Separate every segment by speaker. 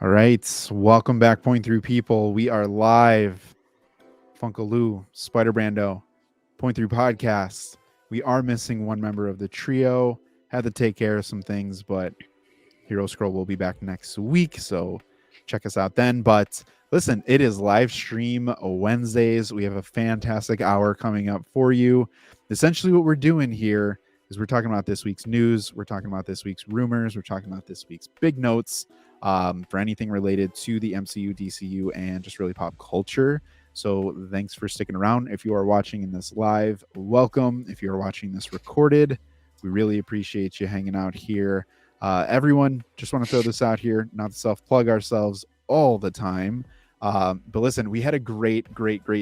Speaker 1: All right, welcome back, Point Through people. We are live. Funkaloo, Spider Brando, Point Through podcast. We are missing one member of the trio. Had to take care of some things, but Hero Scroll will be back next week, so check us out then. But listen, it is live stream Wednesdays. We have a fantastic hour coming up for you. Essentially, what we're doing here is we're talking about this week's news, we're talking about this week's rumors, we're talking about this week's big notes for anything related to the MCU, DCU, and just really pop culture. So thanks for sticking around. If you are watching in this live, welcome. If you are watching this recorded, we really appreciate you hanging out here. Everyone, just want to throw this out here, not to self plug ourselves all the time. But listen, we had a great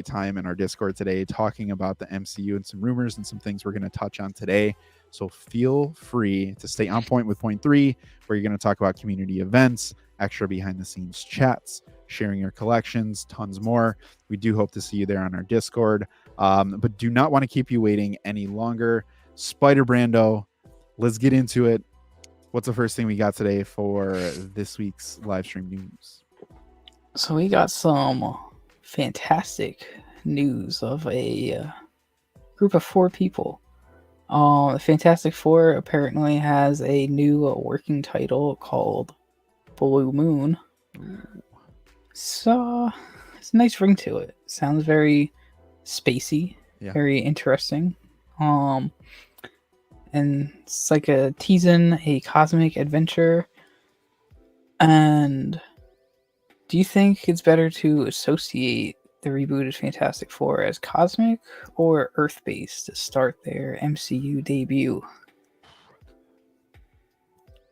Speaker 1: time in our Discord today talking about the MCU and some rumors and some things we're going to touch on today. So feel free to stay on point with point 3, where you're going to talk about community events, extra behind the scenes chats, sharing your collections, tons more. We do hope to see you there on our Discord. But do not want to keep you waiting any longer. Spider Brando, let's get into it. What's the first thing we got today for this week's live stream news?
Speaker 2: So we got some fantastic news of a group of 4 people. The Fantastic Four apparently has a new working title called Blue Moon. So it's a nice ring to it. Sounds very spacey, very interesting. And it's like teasing a cosmic adventure. And do you think it's better to associate the rebooted Fantastic Four as cosmic or Earth-based to start their MCU debut?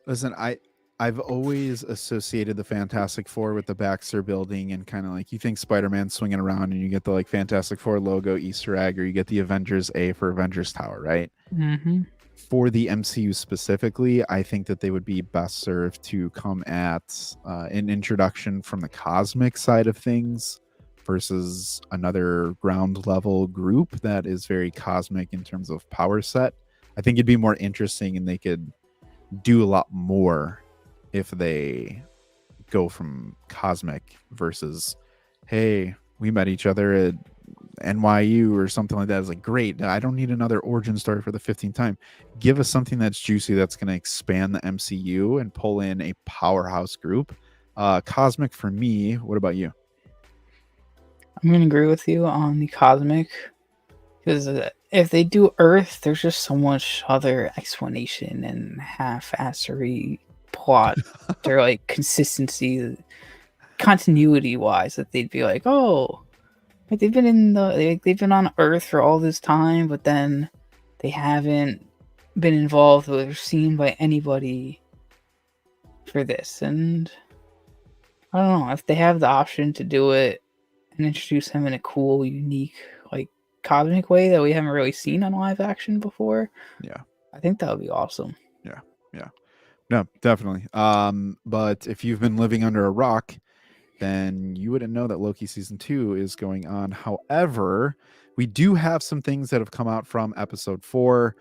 Speaker 1: Listen, I've always associated the Fantastic Four with the Baxter Building, and kind of like you think Spider-Man swinging around and you get the like Fantastic Four logo Easter egg, or you get the Avengers A for Avengers Tower, right?
Speaker 2: Mm-hmm.
Speaker 1: For the MCU specifically, I think that they would be best served to come at an introduction from the cosmic side of things versus another ground level group that is very cosmic in terms of power set. I think it'd be more interesting and they could do a lot more if they go from cosmic versus, hey, we met each other at NYU or something like that. Is like, great, I don't need another origin story for the 15th time. Give us something that's juicy, that's going to expand the MCU and pull in a powerhouse group. Cosmic for me. What about you?
Speaker 2: I'm going to agree with you on the cosmic, because if they do Earth, there's just so much other explanation and half-assery plot or like consistency, continuity wise, that they'd be like, oh, like they've been on Earth for all this time, but then they haven't been involved or seen by anybody for this. And I don't know if they have the option to do it and introduce him in a cool, unique, like cosmic way that we haven't really seen on live action before.
Speaker 1: Yeah,
Speaker 2: I think that would be awesome.
Speaker 1: Yeah. No, definitely. But if you've been living under a rock, then you wouldn't know that Loki season 2 is going on. However, we do have some things that have come out from episode 4.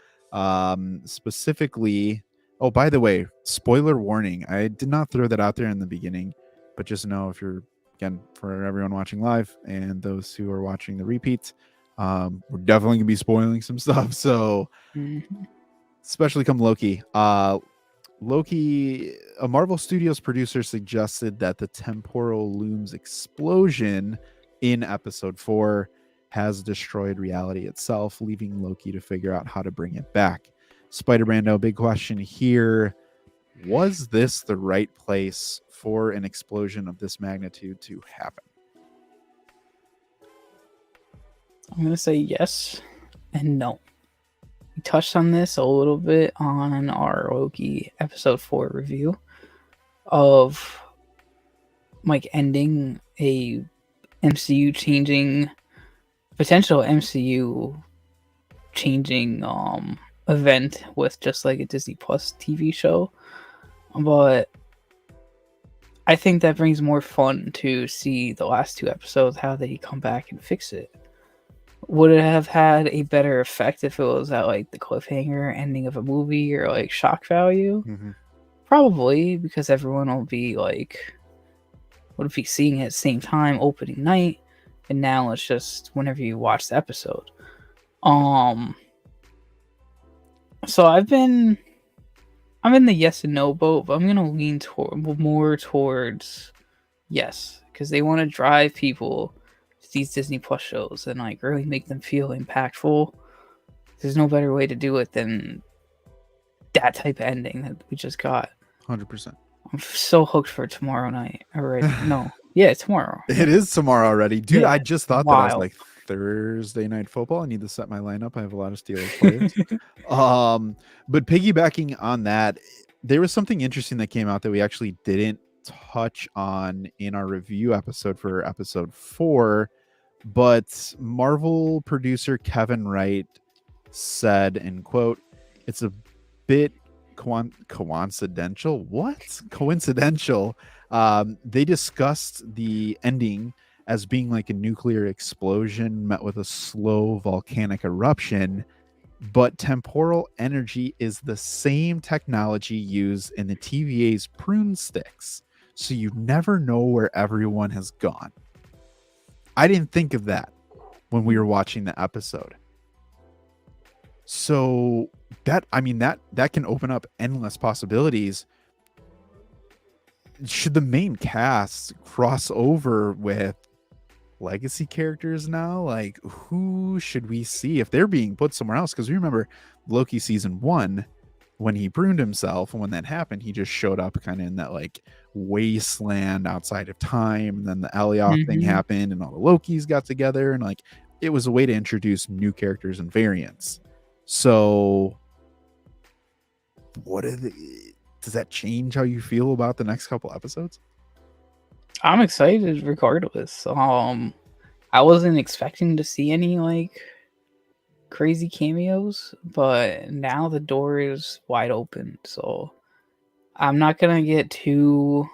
Speaker 1: Specifically, oh, by the way, spoiler warning. I did not throw that out there in the beginning, but just know, if you're, again, for everyone watching live and those who are watching the repeat, we're definitely gonna be spoiling some stuff. So especially come Loki. Loki, a Marvel Studios producer, suggested that the temporal looms explosion in episode 4 has destroyed reality itself, leaving Loki to figure out how to bring it back. Spider Brando, big question here. Was this the right place for an explosion of this magnitude to happen?
Speaker 2: I'm going to say yes and no. We touched on this a little bit on our Loki episode 4 review of like ending a MCU changing, potential MCU changing event with just like a Disney Plus TV show. But I think that brings more fun to see the last 2 episodes, how they come back and fix it. Would it have had a better effect if it was at like the cliffhanger ending of a movie or like shock value?
Speaker 1: Mm-hmm.
Speaker 2: Probably, because everyone will be like would be seeing it at the same time opening night, and now it's just whenever you watch the episode. So I'm in the yes and no boat, but I'm gonna lean more towards yes, because they want to drive people to these Disney Plus shows and like really make them feel impactful. There's no better way to do it than that type of ending that we just got.
Speaker 1: 100%.
Speaker 2: I'm so hooked for tomorrow night already. No, yeah, tomorrow.
Speaker 1: It is tomorrow already, dude.
Speaker 2: Yeah,
Speaker 1: I just thought that I was like Thursday night football. I need to set my lineup. I have a lot of Steelers players. But piggybacking on that, there was something interesting that came out that we actually didn't touch on in our review episode for episode 4. But Marvel producer Kevin Wright said, in quote, "It's a bit coincidental." What? Coincidental. They discussed the ending as being like a nuclear explosion met with a slow volcanic eruption, but temporal energy is the same technology used in the TVA's prune sticks, so you never know where everyone has gone. I didn't think of that when we were watching the episode. So that can open up endless possibilities. Should the main cast cross over with legacy characters now? Like, who should we see if they're being put somewhere else? Because we remember Loki season 1, when he pruned himself, and when that happened, he just showed up kind of in that like wasteland outside of time. And then the Alioth thing happened, and all the Lokis got together, and like it was a way to introduce new characters and variants. So, does that change how you feel about the next couple episodes?
Speaker 2: I'm excited regardless. I wasn't expecting to see any like crazy cameos, but now the door is wide open, so I'm not gonna get too.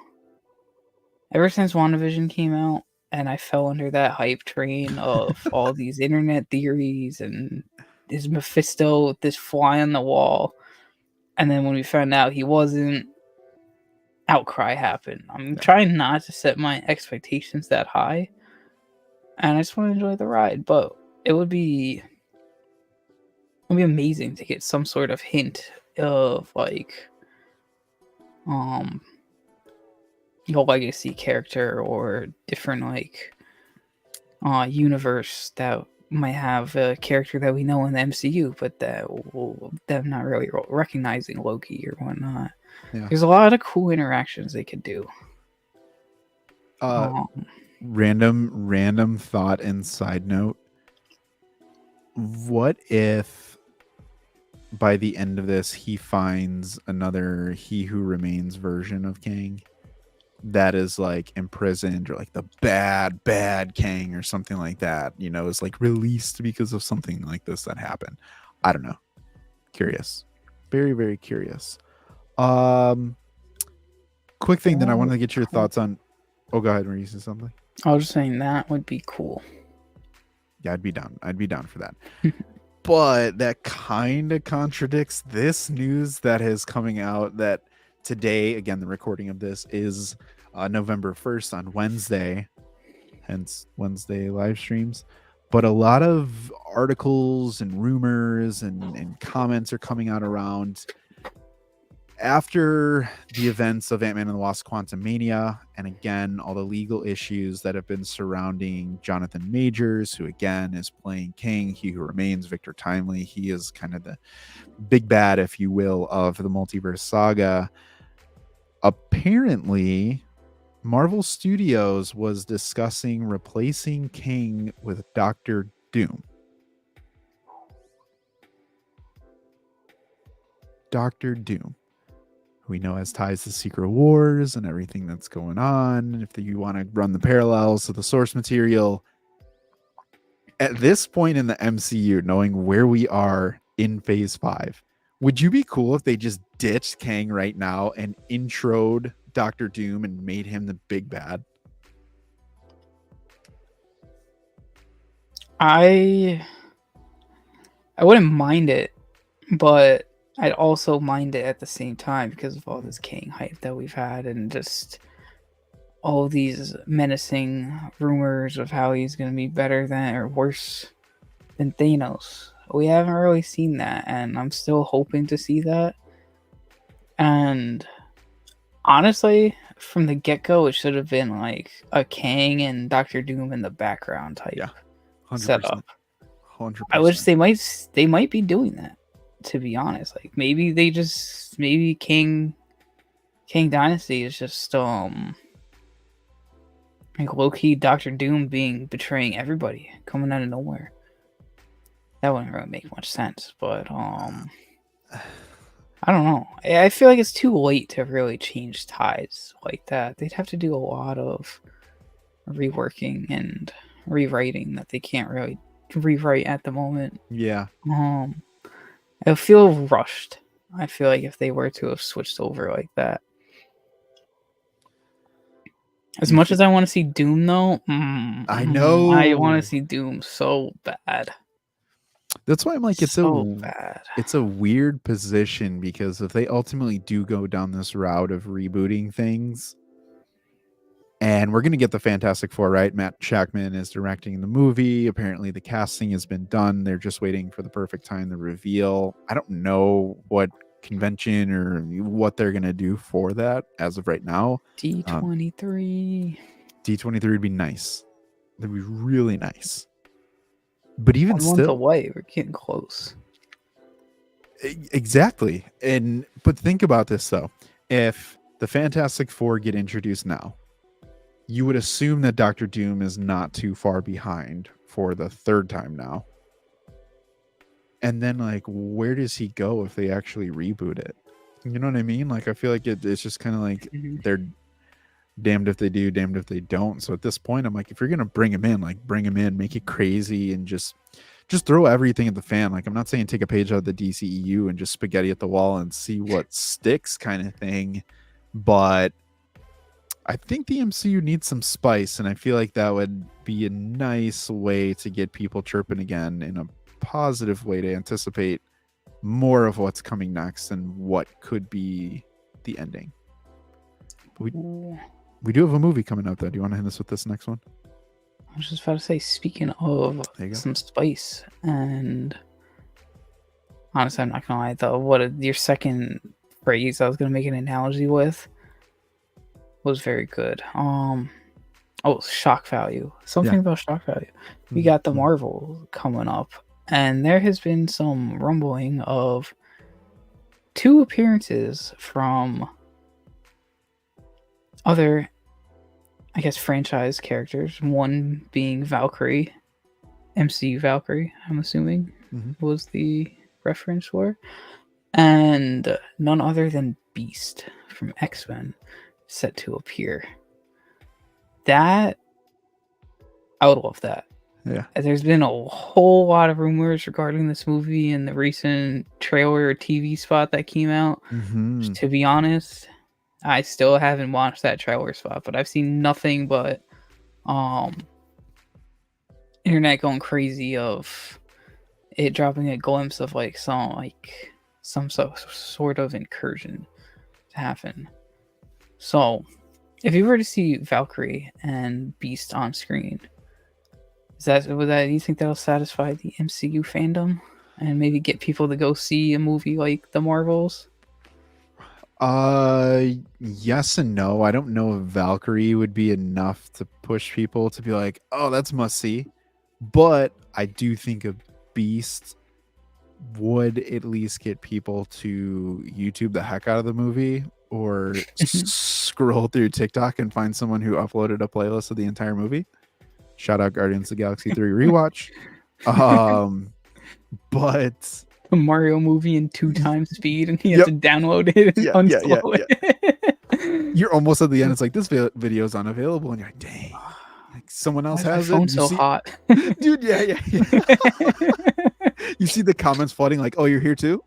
Speaker 2: Ever since WandaVision came out, and I fell under that hype train of all these internet theories and is Mephisto this fly on the wall, and then when we found out he wasn't, outcry happened. I'm trying not to set my expectations that high, and I just want to enjoy the ride. But it would be amazing to get some sort of hint of like your legacy character or different like universe that might have a character that we know in the MCU, but that them not really recognizing Loki or whatnot. Yeah. There's a lot of cool interactions they could do.
Speaker 1: Random thought and side note. What if by the end of this he finds another He Who Remains version of Kang that is like imprisoned, or like the bad Kang or something like that, you know, is like released because of something like this that happened? I don't know. Curious. Very, very curious. Quick thing, then I wanted to get your thoughts on. Oh, go ahead. Were you saying something?
Speaker 2: I was just saying that would be cool.
Speaker 1: Yeah, I'd be down for that. But that kind of contradicts this news that is coming out that today, again, the recording of this is November 1st on Wednesday, hence Wednesday live streams. But a lot of articles and rumors and comments are coming out around after the events of Ant-Man and the Wasp: Quantumania, and again, all the legal issues that have been surrounding Jonathan Majors, who again is playing Kang, He Who Remains, Victor Timely. He is kind of the big bad, if you will, of the multiverse saga. Apparently, Marvel Studios was discussing replacing Kang with Doctor Doom. Doctor Doom, who we know has ties to Secret Wars and everything that's going on. If you want to run the parallels to the source material, at this point in the MCU, knowing where we are in Phase 5, would you be cool if they just ditched Kang right now and introed Doctor Doom and made him the big bad?
Speaker 2: I wouldn't mind it, but I'd also mind it at the same time because of all this Kang hype that we've had, and just all these menacing rumors of how he's going to be better than or worse than Thanos. We haven't really seen that, and I'm still hoping to see that. And honestly, from the get go, it should have been like a Kang and Doctor Doom in the background type
Speaker 1: Yeah, 100%.
Speaker 2: setup.
Speaker 1: 100%.
Speaker 2: I wish they might be doing that. To be honest, like maybe King Dynasty is just like low key Doctor Doom betraying everybody, coming out of nowhere. That wouldn't really make much sense, but I don't know. I feel like it's too late to really change ties like that. They'd have to do a lot of reworking and rewriting that they can't really rewrite at the moment.
Speaker 1: Yeah.
Speaker 2: I feel rushed. I feel like if they were to have switched over like that. As much as I want to see Doom, though,
Speaker 1: I know.
Speaker 2: I want to see Doom so bad.
Speaker 1: That's why I'm like, it's
Speaker 2: so bad.
Speaker 1: It's a weird position, because if they ultimately do go down this route of rebooting things, and we're going to get the Fantastic Four, right? Matt Shakman is directing the movie. Apparently the casting has been done. They're just waiting for the perfect time to reveal. I don't know what convention or what they're going to do for that as of right now.
Speaker 2: D23.
Speaker 1: D23 would be nice. That'd be really nice. But even
Speaker 2: 1
Speaker 1: still,
Speaker 2: month away, we're getting close.
Speaker 1: Exactly. But think about this though. If the Fantastic Four get introduced now, you would assume that Doctor Doom is not too far behind for the third time now. And then, like, where does he go if they actually reboot it? You know what I mean? Like, I feel like it's just kind of like they're damned if they do, damned if they don't. So at this point, I'm like, if you're gonna bring him in, like, bring him in, make it crazy, and just throw everything at the fan. Like, I'm not saying take a page out of the DCEU and just spaghetti at the wall and see what sticks kind of thing, but I think the MCU needs some spice, and I feel like that would be a nice way to get people chirping again, in a positive way, to anticipate more of what's coming next and what could be the ending. We do have a movie coming out, though. Do you want to hit us with this next one?
Speaker 2: I was just about to say, speaking of some spice, and honestly, I'm not gonna lie, though, your second phrase I was gonna make an analogy with was very good. Shock value. Something about shock value. We got the Marvel coming up, and there has been some rumbling of 2 appearances from other, I guess, franchise characters. One being Valkyrie, MCU Valkyrie, I'm assuming was the reference for, and none other than Beast from X-Men set to appear. I would love that.
Speaker 1: Yeah.
Speaker 2: There's been a whole lot of rumors regarding this movie and the recent trailer or TV spot that came out. To be honest, I still haven't watched that trailer spot, but I've seen nothing but internet going crazy of it dropping a glimpse of some sort of incursion to happen. So, if you were to see Valkyrie and Beast on screen, do you think that'll satisfy the MCU fandom and maybe get people to go see a movie like The Marvels?
Speaker 1: Yes and no. I don't know if Valkyrie would be enough to push people to be like, oh, that's must see. But I do think a Beast would at least get people to YouTube the heck out of the movie, or scroll through TikTok and find someone who uploaded a playlist of the entire movie. Shout out Guardians of the Galaxy 3 rewatch. But
Speaker 2: a Mario movie in 2 times speed, and you have to download it and unslow it.
Speaker 1: You're almost at the end. It's like, this video is unavailable, and you're like, dang, like someone else has it.
Speaker 2: Phone's so hot,
Speaker 1: dude. Yeah. You see the comments flooding, like, oh, you're here too.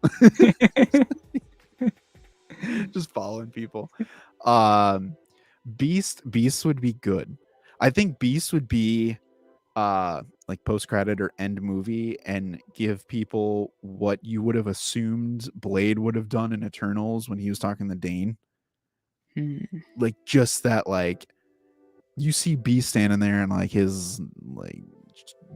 Speaker 1: Just following people. Beast would be good. I think Beast would be like post-credit or end movie, and give people what you would have assumed Blade would have done in Eternals when he was talking to Dane. Like, just that, like, you see B standing there in like his like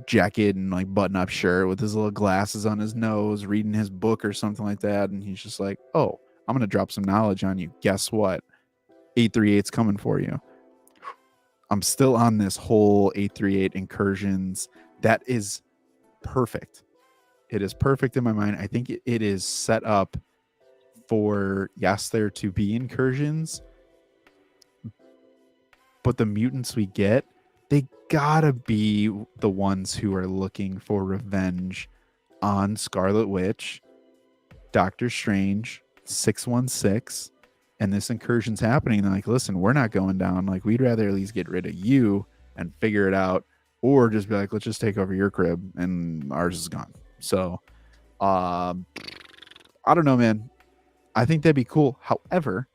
Speaker 1: jacket and like button up shirt with his little glasses on his nose, reading his book or something like that, and he's just like, "Oh, I'm gonna drop some knowledge on you. Guess what? 838's coming for you." I'm still on this whole 838 incursions. That is perfect. It is perfect in my mind. I think it is set up for, yes, there to be incursions, but the mutants we get, they gotta be the ones who are looking for revenge on Scarlet Witch, Doctor Strange, 616, and this incursion's happening. They're like, listen, we're not going down. Like, we'd rather at least get rid of you and figure it out, or just be like, let's just take over your crib and ours is gone. So, I don't know, man. I think that'd be cool. However,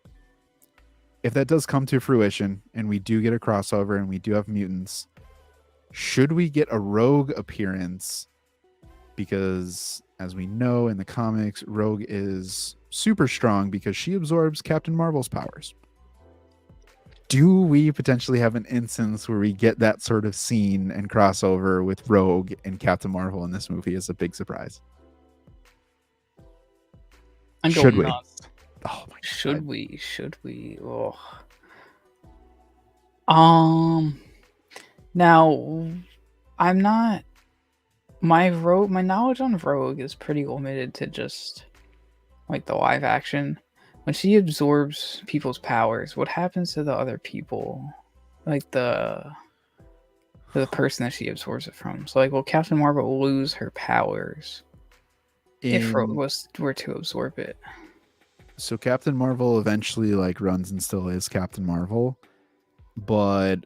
Speaker 1: if that does come to fruition and we do get a crossover and we do have mutants, should we get a Rogue appearance? Because as we know in the comics, Rogue is super strong because she absorbs Captain Marvel's powers. Do we potentially have an instance where we get that sort of scene and crossover with Rogue and Captain Marvel in this movie as a big surprise?
Speaker 2: I'm
Speaker 1: Should
Speaker 2: going
Speaker 1: we?
Speaker 2: nuts.
Speaker 1: Oh my
Speaker 2: Should
Speaker 1: God.
Speaker 2: we? Should we? Oh. Now, I'm not. My knowledge on Rogue is pretty limited to just like the live action. When she absorbs people's powers, what happens to the other people? Like the person that she absorbs it from. So like, will Captain Marvel lose her powers if Rogue were to absorb it?
Speaker 1: So Captain Marvel eventually like runs and still is Captain Marvel, but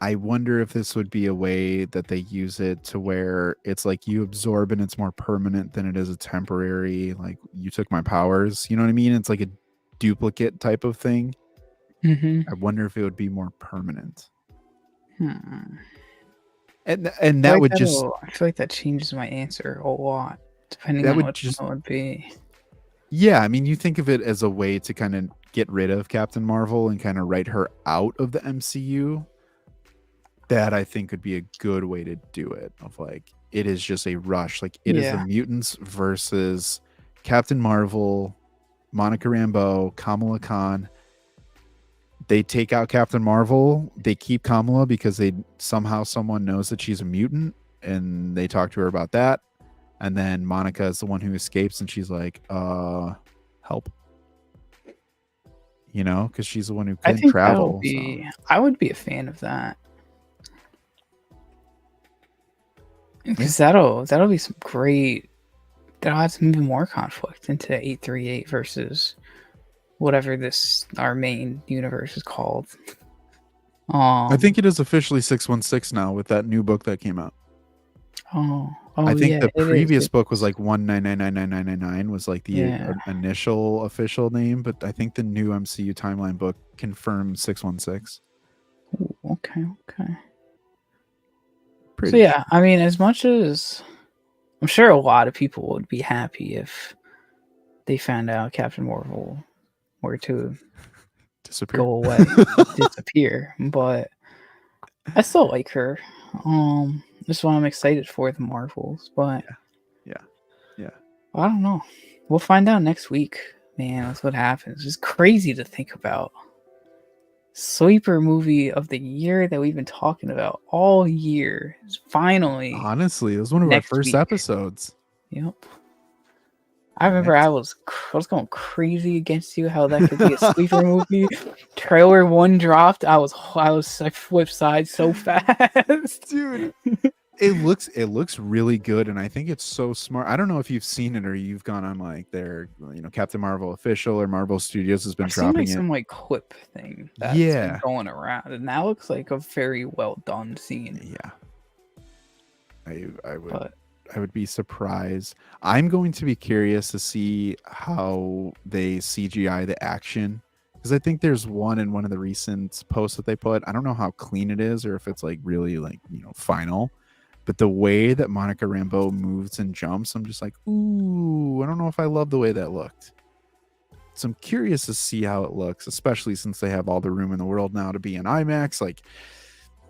Speaker 1: I wonder if this would be a way that they use it to where it's like you absorb and it's more permanent than it is a temporary, like you took my powers. You know what I mean? It's like a duplicate type of thing.
Speaker 2: Mm-hmm.
Speaker 1: I wonder if it would be more permanent.
Speaker 2: Hmm.
Speaker 1: And that would just,
Speaker 2: I feel like that changes my answer a lot, depending
Speaker 1: that
Speaker 2: on
Speaker 1: would
Speaker 2: what
Speaker 1: just,
Speaker 2: it would be.
Speaker 1: yeah, I mean, you think of it as a way to kind of get rid of Captain Marvel and kind of write her out of the MCU. That I think would be a good way to do it. Of like, it is just a rush. Like, it is the
Speaker 2: Yeah.
Speaker 1: mutants versus Captain Marvel, Monica Rambeau, Kamala Khan. They take out Captain Marvel. They keep Kamala because someone knows that she's a mutant, and they talk to her about that. And then Monica is the one who escapes, and she's like, help. You know, because she's the one who
Speaker 2: I
Speaker 1: can
Speaker 2: think
Speaker 1: travel.
Speaker 2: I would be a fan of that. Because that'll be some great. That'll add some even more conflict into 838 versus whatever our main universe is called.
Speaker 1: I think it is officially 616 now with that new book that came out. I think the previous book was like 1999999 was like the initial official name, but I think the new MCU timeline book confirms 616.
Speaker 2: Ooh, okay.
Speaker 1: Pretty
Speaker 2: So yeah, I mean, as much as I'm sure a lot of people would be happy if they found out Captain Marvel were to go away, disappear, but I still like her. That's why I'm excited for the Marvels, but
Speaker 1: yeah.
Speaker 2: I don't know. We'll find out next week, man. That's what happens. It's crazy to think about. Sleeper movie of the year that we've been talking about all year is finally.
Speaker 1: Honestly, it was one of our first episodes.
Speaker 2: Yep. I remember I was going crazy against you how that could be a sleeper movie. Trailer 1 dropped. I flipped sides so fast,
Speaker 1: dude. It looks really good, and I think it's so smart. I don't know if you've seen it or you've gone on like their, Captain Marvel official or Marvel Studios has been dropping
Speaker 2: some like clip thing that's been going around, and that looks like a very well done scene.
Speaker 1: Yeah, I would be surprised. I'm going to be curious to see how they CGI the action, because I think there's one in one of the recent posts that they put. I don't know how clean it is or if it's like really like final. But the way that Monica Rambeau moves and jumps, I'm just like, ooh, I don't know if I love the way that looked. So I'm curious to see how it looks, especially since they have all the room in the world now to be in IMAX. Like,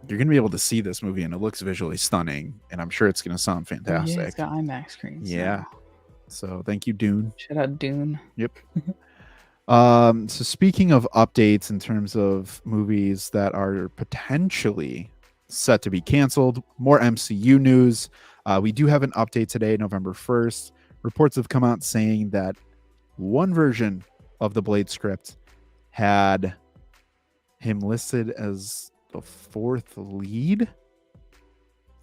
Speaker 1: you're going to be able to see this movie and it looks visually stunning, and I'm sure it's going to sound
Speaker 2: Oh, yeah,
Speaker 1: fantastic.
Speaker 2: it's got IMAX screens.
Speaker 1: Yeah.
Speaker 2: Now.
Speaker 1: So thank you, Dune.
Speaker 2: Shout out Dune.
Speaker 1: Yep. So speaking of updates in terms of movies that are potentially set to be canceled, more MCU news. We do have an update today, November 1st. Reports have come out saying that one version of the Blade script had him listed as the fourth lead,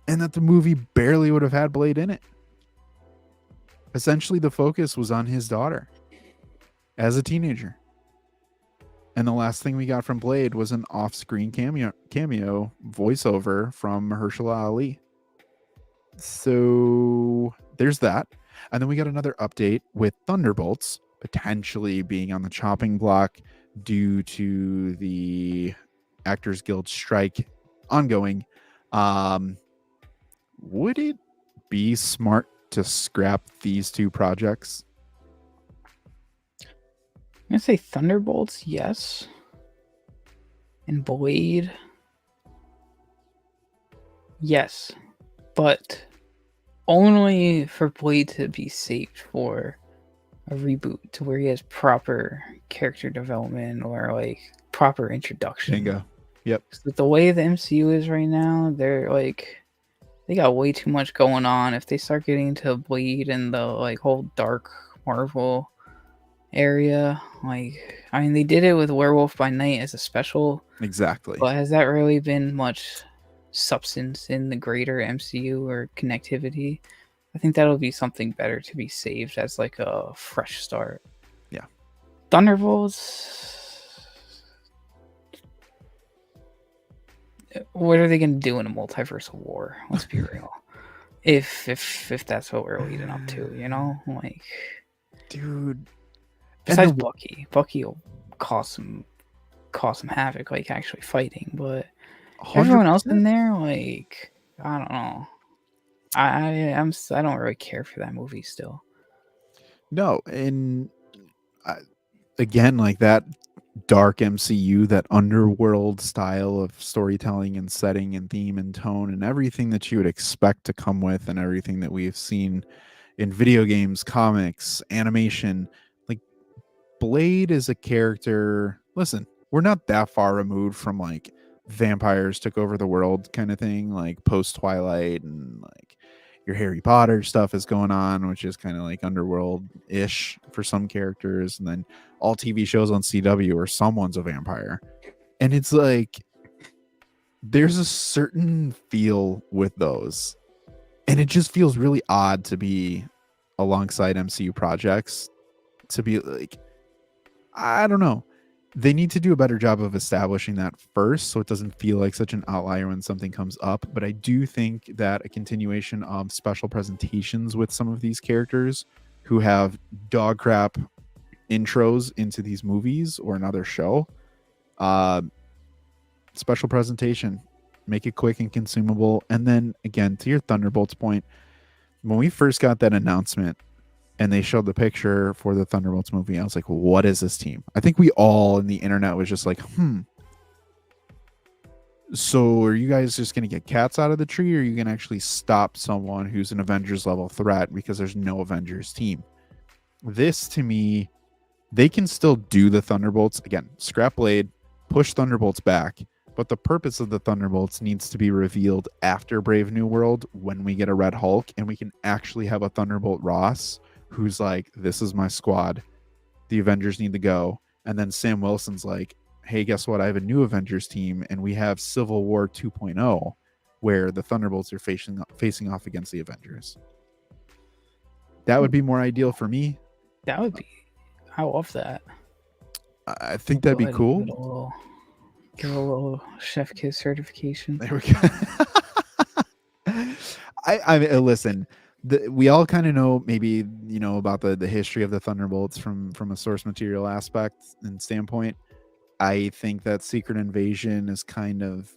Speaker 1: and that the movie barely would have had Blade in it. Essentially, the focus was on his daughter as a teenager. And the last thing we got from Blade was an off-screen cameo voiceover from Mahershala Ali. So there's that. And then we got another update with Thunderbolts potentially being on the chopping block due to the Actors Guild strike ongoing. Would it be smart to scrap these two projects?
Speaker 2: I'm gonna say Thunderbolts, yes. And Blade, yes. But only for Blade to be saved for a reboot to where he has proper character development or like proper introduction.
Speaker 1: Bingo. Yep.
Speaker 2: With the way the MCU is right now, they're like they got way too much going on. If they start getting into Blade and the like whole dark Marvel area, like I mean they did it with Werewolf by Night as a special.
Speaker 1: Exactly.
Speaker 2: But has that really been much substance in the greater MCU or connectivity? I think that'll be something better to be saved as like a fresh start.
Speaker 1: Yeah.
Speaker 2: Thunderbolts. What are they going to do in a multiversal war? Let's be real. If that's what we're leading up to, you know, like,
Speaker 1: dude.
Speaker 2: Besides Bucky will cause some havoc, like actually fighting. But 100%. Everyone else in there, like, I don't know. I don't really care for that movie still.
Speaker 1: No, and again, like that dark MCU, that underworld style of storytelling and setting and theme and tone and everything that you would expect to come with, and everything that we've seen in video games, comics, animation. Like, Blade is a character. Listen, we're not that far removed from like vampires took over the world kind of thing, like post Twilight, and like your Harry Potter stuff is going on, which is kind of like underworld-ish for some characters, and then all TV shows on CW where someone's a vampire. And it's like there's a certain feel with those, and it just feels really odd to be alongside MCU projects, to be like, I don't know. They need to do a better job of establishing that first, so it doesn't feel like such an outlier when something comes up. But I do think that a continuation of special presentations with some of these characters who have dog crap intros into these movies or another show, special presentation, make it quick and consumable. And then again, to your Thunderbolts point, when we first got that announcement and they showed the picture for the Thunderbolts movie, I was like, what is this team? I think we all in the internet was just like, so are you guys just going to get cats out of the tree, or are you going to actually stop someone who's an Avengers level threat because there's no Avengers team? This, to me, they can still do the Thunderbolts. Again, scrap Blade, push Thunderbolts back, but the purpose of the Thunderbolts needs to be revealed after Brave New World, when we get a Red Hulk and we can actually have a Thunderbolt Ross who's like, this is my squad, the Avengers need to go. And then Sam Wilson's like, hey, guess what? I have a new Avengers team, and we have Civil War 2.0, where the Thunderbolts are facing off against the Avengers. That would be more ideal for me.
Speaker 2: That would be, I love that.
Speaker 1: I think that'd be cool.
Speaker 2: Give a little chef kiss certification.
Speaker 1: There we go. I mean, listen, we all kind of know, maybe, you know, about the history of the Thunderbolts from a source material aspect and standpoint. I think that Secret Invasion is kind of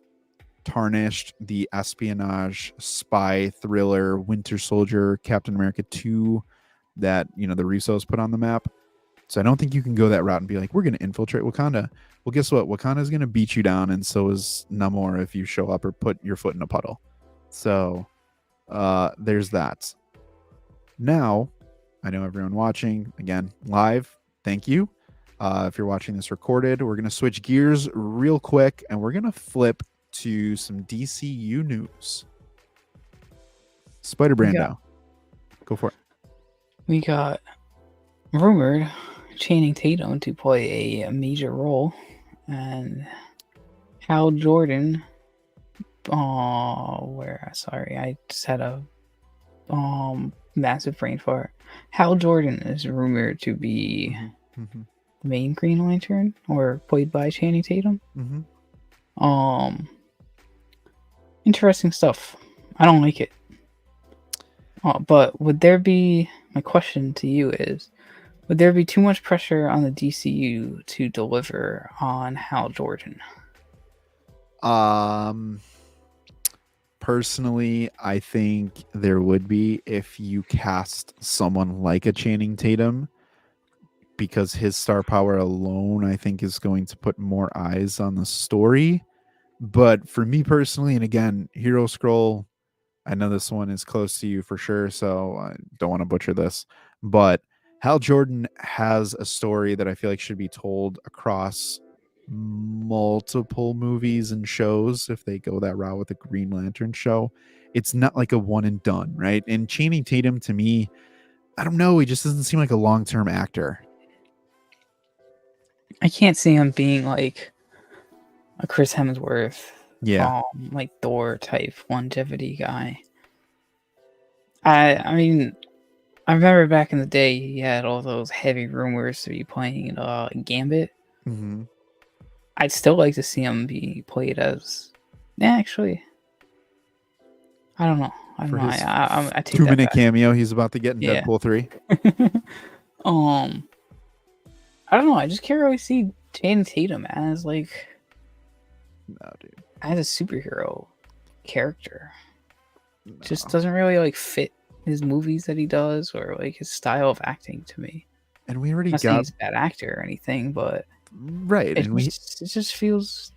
Speaker 1: tarnished the espionage, spy, thriller, Winter Soldier, Captain America 2 that, you know, the Russos put on the map. So I don't think you can go that route and be like, we're going to infiltrate Wakanda. Well, guess what? Wakanda is going to beat you down, and so is Namor if you show up or put your foot in a puddle. So there's that. Now, I know everyone watching, again, live, thank you. If you're watching this recorded, we're going to switch gears real quick, and we're going to flip to some DCU news. Spider Brando. Go for it.
Speaker 2: We got rumored Channing Tatum to play a major role, and Hal Jordan. Sorry, I just had a massive brain fart. Hal Jordan is rumored to be the main Green Lantern, or played by Channing Tatum. Interesting stuff. I don't like it. But would there be? My question to you is: would there be too much pressure on the DCU to deliver on Hal Jordan?
Speaker 1: Personally, I think there would be if you cast someone like a Channing Tatum, because his star power alone, I think, is going to put more eyes on the story. But for me personally, and again, Hero Scroll, I know this one is close to you for sure, so I don't want to butcher this, but Hal Jordan has a story that I feel like should be told across multiple movies and shows if they go that route with the Green Lantern show. It's not like a one and done, right? And Channing Tatum, to me, I don't know, he just doesn't seem like a long-term actor.
Speaker 2: I can't see him being like a Chris Hemsworth, like Thor type longevity guy. I mean, I remember back in the day he had all those heavy rumors to be playing Gambit. I'd still like to see him be played as. Yeah, actually, I don't know. I take
Speaker 1: 2-minute cameo he's about to get in Deadpool 3.
Speaker 2: I don't know. I just can't really see Channing Tatum as like.
Speaker 1: No, dude.
Speaker 2: As a superhero character. No. Just doesn't really like fit his movies that he does or like his style of acting to me.
Speaker 1: And we already
Speaker 2: got he's a bad actor or anything, but
Speaker 1: right.
Speaker 2: It just feels.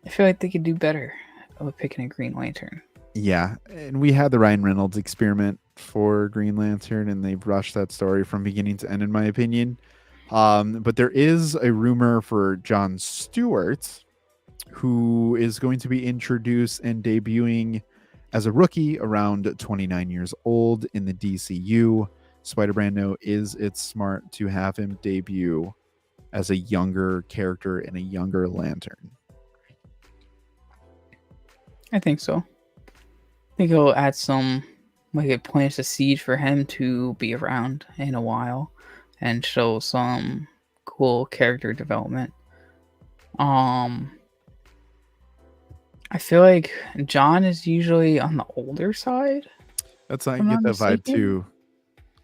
Speaker 2: I feel like they could do better with picking a Green Lantern.
Speaker 1: Yeah, and we had the Ryan Reynolds experiment for Green Lantern, and they've rushed that story from beginning to end, in my opinion. But there is a rumor for John Stewart, who is going to be introduced and debuting as a rookie around 29 years old in the DCU. Spider Brando, is it smart to have him debut as a younger character and a younger Lantern?
Speaker 2: I think so. I think it'll add some, like it plants a seed for him to be around in a while and show some cool character development. I feel like John is usually on the older side.
Speaker 1: That's how I get that vibe too.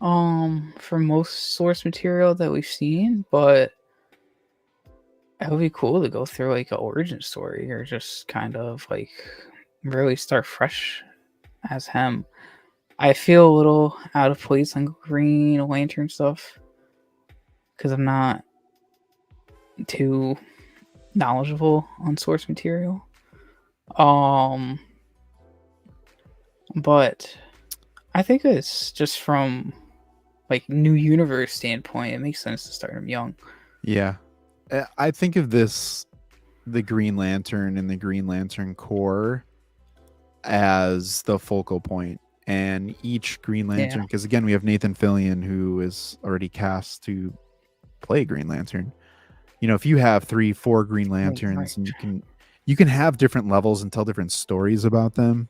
Speaker 2: For most source material that we've seen, but it would be cool to go through like an origin story or just kind of like really start fresh as him. I feel a little out of place on Green Lantern stuff because I'm not too knowledgeable on source material. But I think it's just from like new universe standpoint, it makes sense to start him young.
Speaker 1: Yeah. I think of this, the Green Lantern and the Green Lantern Corps, as the focal point, and each Green Lantern, because again, we have Nathan Fillion, who is already cast to play Green Lantern. You know, if you have 3-4 Green Lanterns, and you can have different levels and tell different stories about them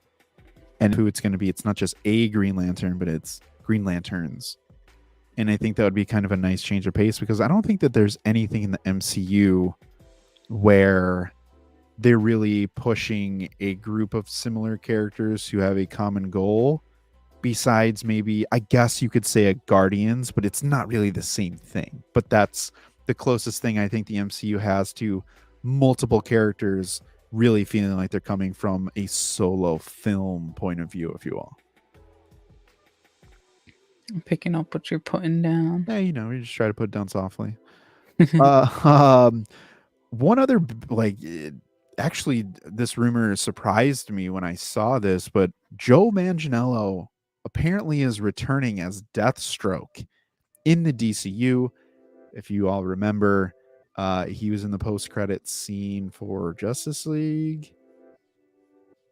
Speaker 1: and who it's going to be. It's not just a Green Lantern, but it's Green Lanterns. And I think that would be kind of a nice change of pace, because I don't think that there's anything in the MCU where they're really pushing a group of similar characters who have a common goal, besides maybe, I guess you could say, a Guardians, but it's not really the same thing. But that's the closest thing I think the MCU has to multiple characters really feeling like they're coming from a solo film point of view, if you will.
Speaker 2: I'm picking up what you're putting down.
Speaker 1: Yeah, we just try to put it down softly. One other actually, this rumor surprised me when I saw this, but Joe Manganiello apparently is returning as Deathstroke in the DCU. If you all remember, he was in the post-credit scene for Justice League.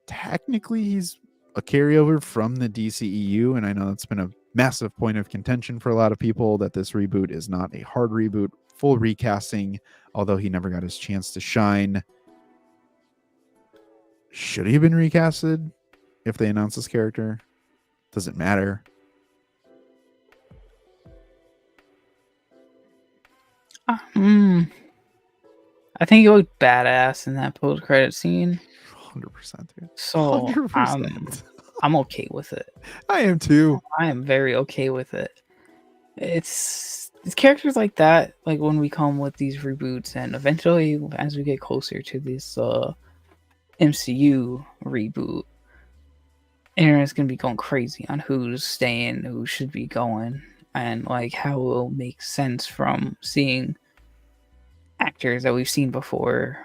Speaker 1: Technically, he's a carryover from the DCEU, and I know that's been a massive point of contention for a lot of people that this reboot is not a hard reboot, full recasting, although he never got his chance to shine. Should he have been recasted if they announced this character? Does it matter?
Speaker 2: I think he looked badass in that post-credit scene.
Speaker 1: 100%, dude.
Speaker 2: So
Speaker 1: 100%.
Speaker 2: I'm okay with it.
Speaker 1: I am too.
Speaker 2: I am very okay with it. It's characters like that, like when we come with these reboots, and eventually, as we get closer to this MCU reboot, internet's gonna be going crazy on who's staying, who should be going, and like how it will make sense from seeing actors that we've seen before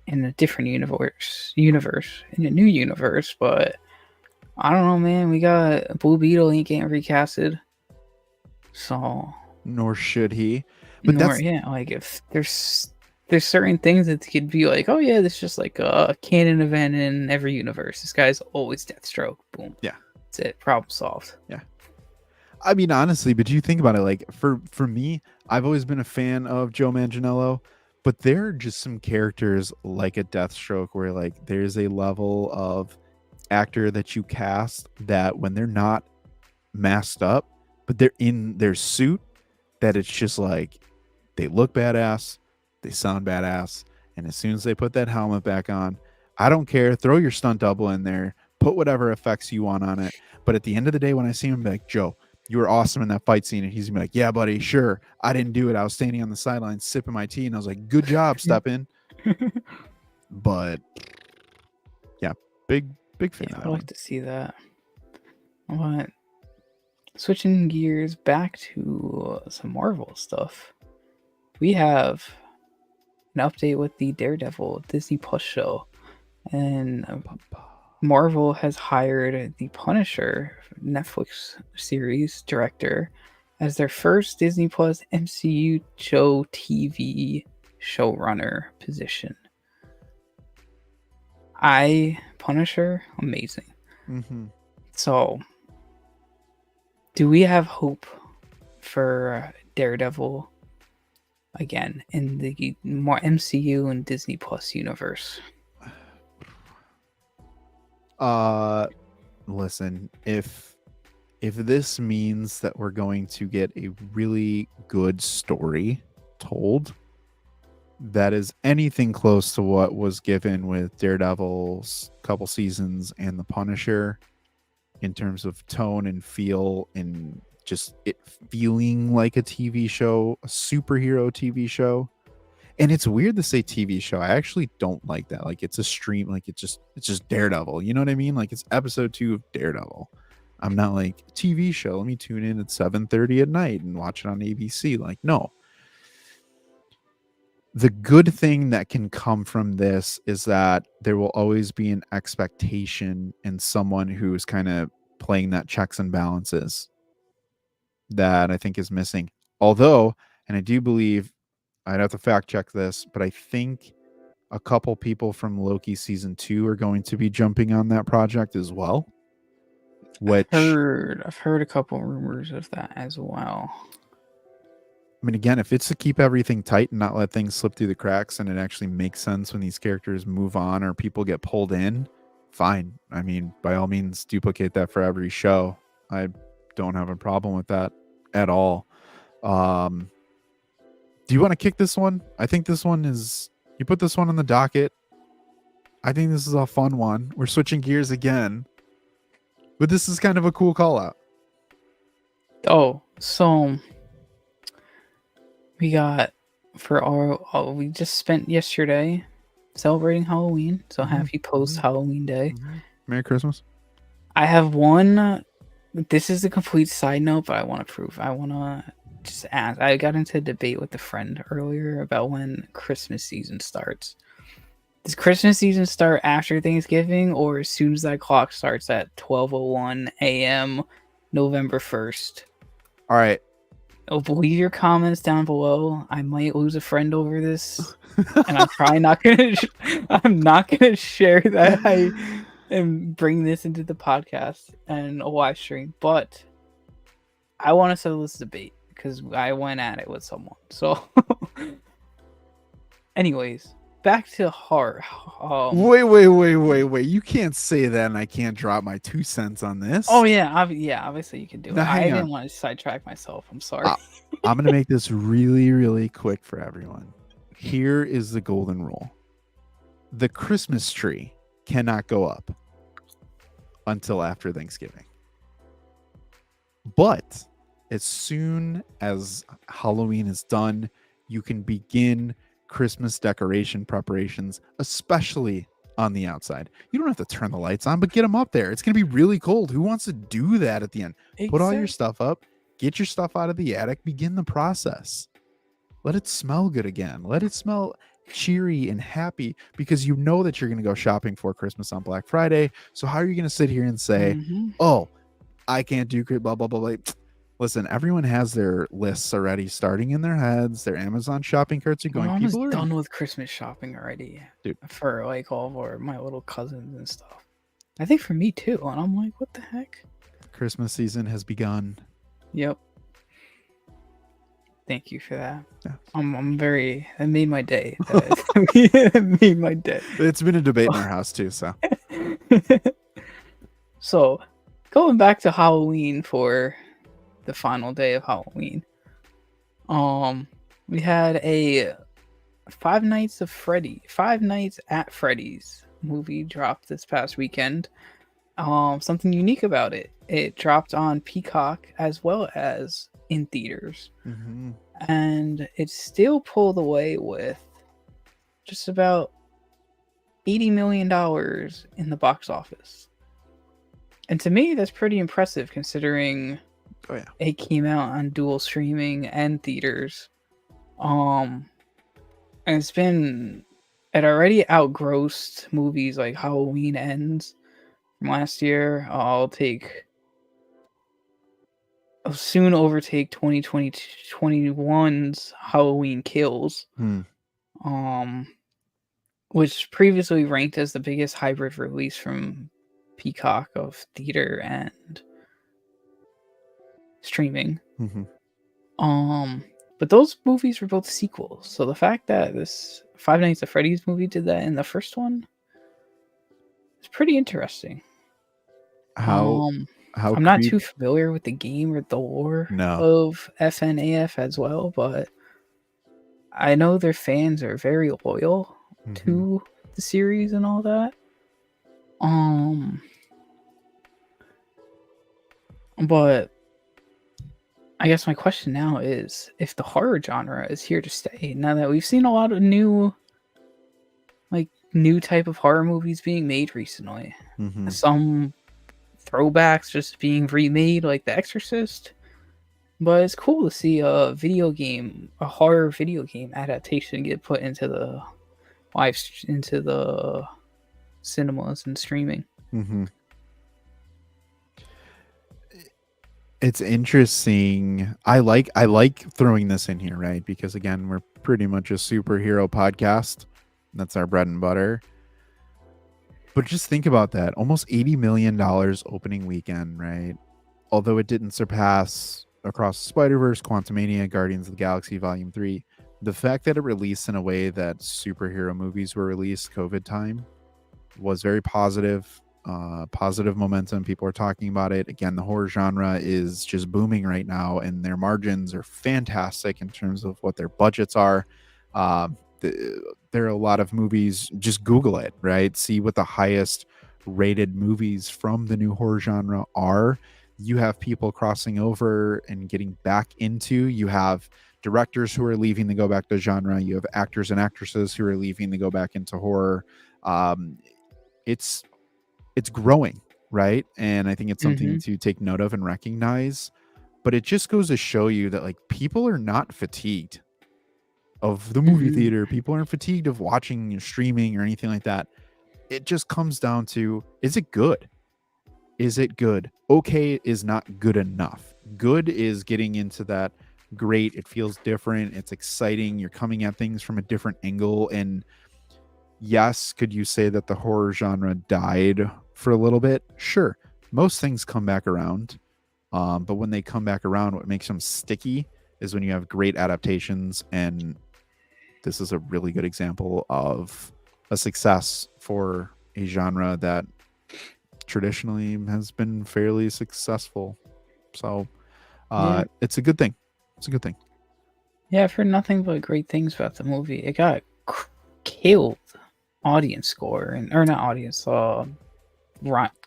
Speaker 2: in a different universe, in a new universe. But I don't know, man. We got Blue Beetle ain't getting recasted, so
Speaker 1: nor should he. But
Speaker 2: like if there's certain things that could be like, oh yeah, this is just like a canon event in every universe. This guy's always Deathstroke. Boom.
Speaker 1: Yeah,
Speaker 2: that's it. Problem solved.
Speaker 1: Yeah. I mean, honestly, but you think about it, like for me, I've always been a fan of Joe Manganiello, but there are just some characters like a Deathstroke where like there's a level of actor that you cast that when they're not masked up, but they're in their suit, that it's just like they look badass, they sound badass, and as soon as they put that helmet back on, I don't care, throw your stunt double in there, put whatever effects you want on it, but at the end of the day, when I see him, be like, Joe, you were awesome in that fight scene, and he's gonna be like, yeah, buddy, sure, I didn't do it, I was standing on the sidelines sipping my tea, and I was like, good job, step in. But yeah, big fan of that.
Speaker 2: I'd like to see that. But switching gears back to some Marvel stuff, we have an update with the Daredevil Disney Plus show, and Marvel has hired the Punisher Netflix series director as their first Disney Plus MCU show TV showrunner position. Punisher, amazing.
Speaker 1: Mm-hmm.
Speaker 2: So, do we have hope for Daredevil again in the more MCU and Disney Plus universe?
Speaker 1: Listen, if this means that we're going to get a really good story told that is anything close to what was given with Daredevil's couple seasons and the Punisher in terms of tone and feel and just it feeling like a TV show, a superhero TV show. And it's weird to say TV show. I actually don't like that. Like it's a stream, like it's just Daredevil. You know what I mean? Like it's episode 2 of Daredevil. I'm not like TV show. Let me tune in at 7:30 at night and watch it on ABC. Like, no. The good thing that can come from this is that there will always be an expectation in someone who's kind of playing that checks and balances that I think is missing. Although, and I do believe, I'd have to fact check this, but I think a couple people from Loki season 2 are going to be jumping on that project as well. Which
Speaker 2: I've heard a couple rumors of that as well.
Speaker 1: I mean, again, if it's to keep everything tight and not let things slip through the cracks and it actually makes sense when these characters move on or people get pulled in, fine. I mean, by all means, duplicate that for every show. I don't have a problem with that at all. Do you want to kick this one? I think this one is... You put this one on the docket. I think this is a fun one. We're switching gears again. But this is kind of a cool call out.
Speaker 2: Oh, so... We got we just spent yesterday celebrating Halloween. So happy post Halloween day.
Speaker 1: Merry Christmas.
Speaker 2: I have one this is a complete side note, but I want to prove. I want to just ask. I got into a debate with a friend earlier about when Christmas season starts. Does Christmas season start after Thanksgiving or as soon as that clock starts at 12:01 a.m. November 1st?
Speaker 1: All right.
Speaker 2: Oh, leave your comments down below. I might lose a friend over this, and I'm probably not gonna. I'm not gonna share that and bring this into the podcast and a live stream. But I want to settle this debate because I went at it with someone. So, anyways, back to heart.
Speaker 1: Wait. You can't say that and I can't drop my 2 cents on this.
Speaker 2: Oh yeah, obviously you can do it.
Speaker 1: Now,
Speaker 2: I
Speaker 1: hang
Speaker 2: didn't
Speaker 1: on.
Speaker 2: want to sidetrack myself. I'm sorry.
Speaker 1: I'm going to make this really, really quick for everyone. Here is the golden rule. The Christmas tree cannot go up until after Thanksgiving. But as soon as Halloween is done, you can begin Christmas decoration preparations, especially on the outside. You don't have to turn the lights on, but get them up there. It's going to be really cold. Who wants to do that at the end? Put all your stuff up, get your stuff out of the attic, begin the process. Let it smell good again. Let it smell cheery and happy because you know that you're going to go shopping for Christmas on Black Friday. So how are you going to sit here and say, oh, I can't do blah, blah, blah, blah. Listen, everyone has their lists already starting in their heads. Their Amazon shopping carts are going.
Speaker 2: I'm
Speaker 1: People are
Speaker 2: done with Christmas shopping already,
Speaker 1: dude.
Speaker 2: For like all of my little cousins and stuff. I think for me too, and I'm like, what the heck?
Speaker 1: Christmas season has begun.
Speaker 2: Yep. Thank you for that.
Speaker 1: Yeah.
Speaker 2: I'm very. It made my day. It made my day.
Speaker 1: It's been a debate in our house too. So.
Speaker 2: So, going back to Halloween for the final day of Halloween. We had a Five Nights at Freddy's movie dropped this past weekend. Something unique about it. It dropped on Peacock as well as in theaters.
Speaker 1: Mm-hmm.
Speaker 2: And it still pulled away with just about $80 million in the box office. And to me, that's pretty impressive considering it came out on dual streaming and theaters. And it already outgrossed movies like Halloween Ends from last year. I'll soon overtake 2021's Halloween Kills. Which previously ranked as the biggest hybrid release from Peacock of theater and streaming. But those movies were both sequels, so the fact that this Five Nights at Freddy's movie did that in the first one is pretty interesting. I'm not too familiar with the game or the lore of FNAF as well, but I know their fans are very loyal to the series and all that. But I guess my question now is if the horror genre is here to stay, now that we've seen a lot of new type of horror movies being made recently. Some throwbacks just being remade like The Exorcist. But it's cool to see a horror video game adaptation get put into the cinemas and streaming.
Speaker 1: It's interesting. I like throwing this in here, right? Because again, we're pretty much a superhero podcast. That's our bread and butter. But just think about that. Almost $80 million opening weekend, right? Although it didn't surpass Across the Spider-Verse, Quantumania, Guardians of the Galaxy Volume 3. The fact that it released in a way that superhero movies were released COVID time was very positive. Positive momentum. People are talking about it. Again, the horror genre is just booming right now, and their margins are fantastic in terms of what their budgets are. There are a lot of movies. Just Google it, right? See what the highest rated movies from the new horror genre are. You have people crossing over and getting back into. You have directors who are leaving to go back to genre. You have actors and actresses who are leaving to go back into horror. It's growing. right? And I think it's something to take note of and recognize. But it just goes to show you that like people are not fatigued of the movie theater. People aren't fatigued of watching or streaming or anything like that. It just comes down to, is it good? Is it good? Okay is not good enough. Good is getting into that great. It feels different. It's exciting. You're coming at things from a different angle. And yes, could you say that the horror genre died for a little bit? Sure. Most things come back around. But when they come back around, what makes them sticky is when you have great adaptations. And this is a really good example of a success for a genre that traditionally has been fairly successful. So it's a good thing. It's a good thing.
Speaker 2: Yeah, I've heard nothing but great things about the movie. It got killed audience score, or not audience,